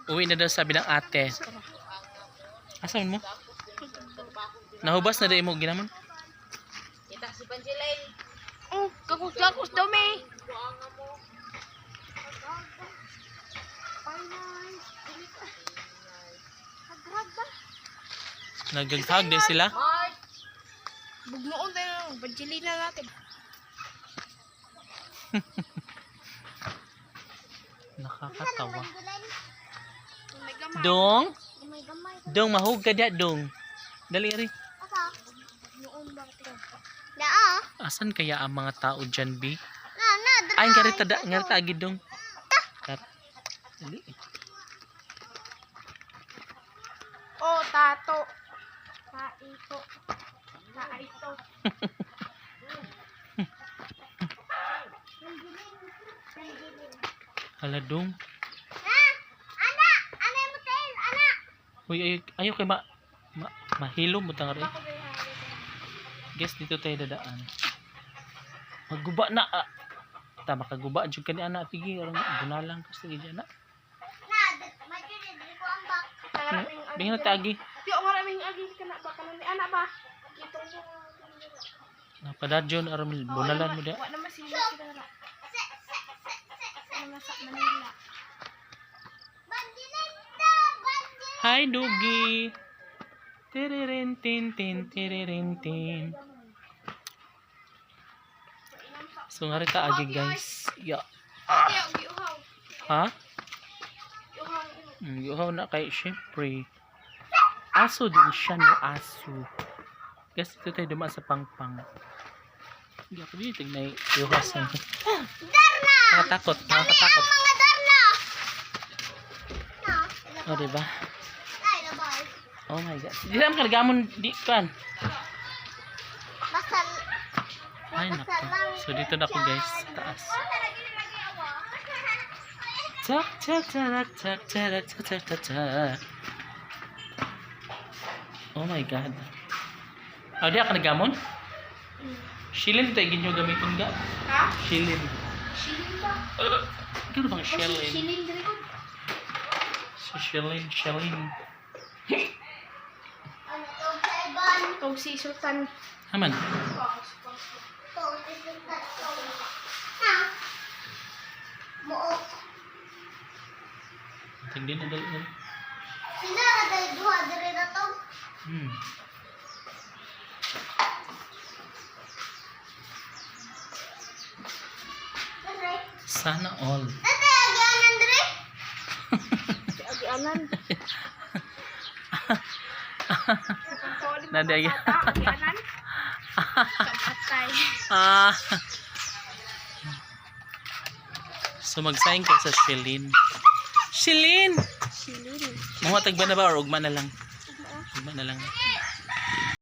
Uwi na daw sabi ng ate. Asan mo? Nahubas na daw mo ginamon? Kita si Panjelain. Oh, kakus-kakus daw may. Nagaghag din sila. Mark! Bugnoon tayo ng Panjilina natin. Nakakatawa. May gamay. Dong? May gamay. Dong, mahug ka diya, dong. Dali rin. Asa? Bugnoon ba ito? Naa? Asan kaya ang mga tao dyan, B? Na, Ay, ngarita agad, dong. Dali. Oh, tato. Kaito. Kaito. Hala, dong. Ana! Ana mo tayo, ana! Uy, ayaw kay mahilo mo tanga rin. Guess dito tayo dadaan. Magguba na. Tama kaguba jud kani ana pigi aron bunalang kasi gid ana. Na, magkiri ko ang bak. Bingin na tagi. Di ako maraming agi kana ba kanan ni ana ba? Kitong Napadadyon aron bunalan mo dia. Wa naman sila na. Sa Manila. Hi Dugi. Tiririn tin tin tiririn tin. So ngarita agi guys. Ya. Ha? Yuhaw na kay syempre. Aso din siya no aso. Guys ito tayo dumaan sa pangpang. Hindi ako dito tignan yuhasan. Darna! Nakatakot. Nakatakot. Mga darna! O diba? Ay, labay. Oh my god. Di naman kanagamon di kan. Basta Ay nako. So dito na ako guys. Taas. Chak chak chak chak chak chak chak chak chak. Oh my god. Oh di ako nagamon? Shilin tayo ginyo gamitin ga? ha? Shilin. Shilin ba? Ano bang shilin? Shilin diri ko. Shilin. Ano to, Kaiban? Tog si Sultan. Aman. Tog si Sultan. Ha? Muok. Tingnan na dali na. Sila ka dahil duha diri na to. Dere. Sana all. Dere, agianan dere. Agianan. Nada ya. Agianan. Kapatay. So magsayang ka sa Shilin. Shilin! Shilin. Mga tagba na ba or ugma na lang? Ugma na lang.